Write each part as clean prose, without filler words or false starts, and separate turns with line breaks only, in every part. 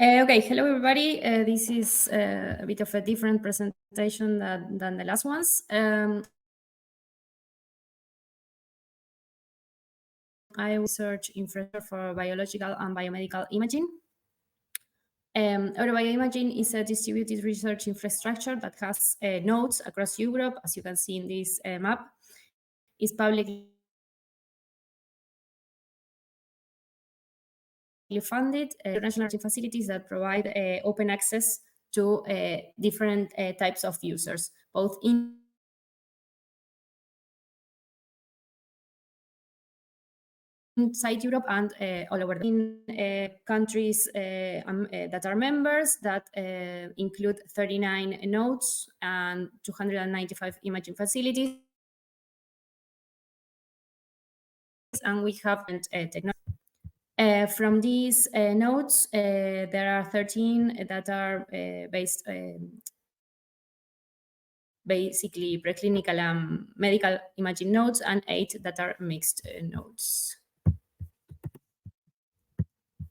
Okay, hello everybody. This is a bit of a different presentation than the last ones. I research infrastructure for biological and biomedical imaging. Euro-BioImaging is a distributed research infrastructure that has nodes across Europe, as you can see in this map. It's publicly funded international facilities that provide open access to different types of users, both inside Europe and all over countries that are members that include 39 nodes and 295 imaging facilities. And we have technology. From these nodes, there are 13 that are based basically preclinical and medical imaging nodes, and 8 that are mixed nodes.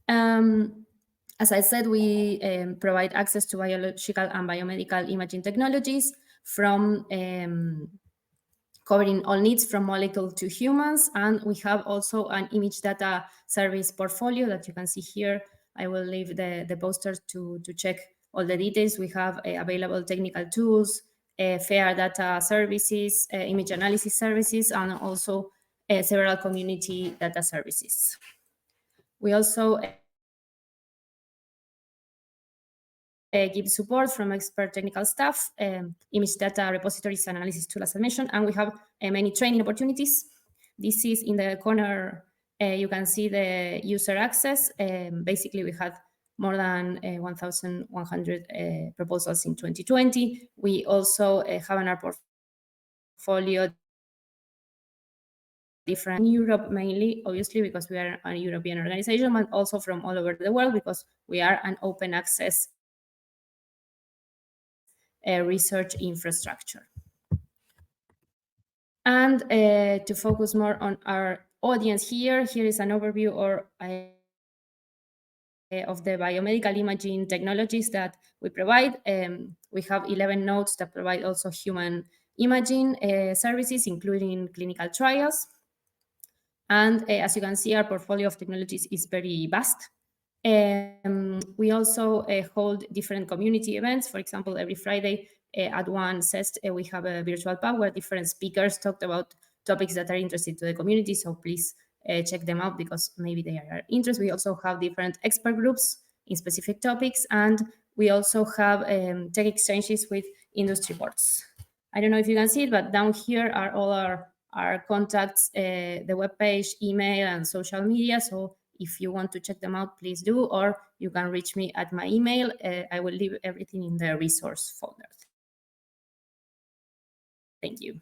As I said, we provide access to biological and biomedical imaging technologies from covering all needs from molecule to humans. And we have also an image data service portfolio that you can see here. I will leave the posters to check all the details. We have available technical tools, fair data services, image analysis services, and also several community data services. We also give support from expert technical staff, image data repositories and analysis tools, as I mentioned, and we have many training opportunities. This is in the corner, you can see the user access. Basically, we had more than 1,100 proposals in 2020. We also have in our portfolio different in Europe mainly, obviously, because we are a European organization, but also from all over the world because we are an open access research infrastructure. And to focus more on our audience here is an overview of the biomedical imaging technologies that we provide. We have 11 nodes that provide also human imaging services, including clinical trials. And as you can see, our portfolio of technologies is very vast. We also hold different community events. For example, every Friday at 1 CEST, we have a virtual pub where different speakers talked about topics that are interesting to the community. So please check them out because maybe they are interested. We also have different expert groups in specific topics. And we also have tech exchanges with industry boards. I don't know if you can see it, but down here are all our contacts, the webpage, email, and social media. So if you want to check them out, please do, or you can reach me at my email. I will leave everything in the resource folder. Thank you.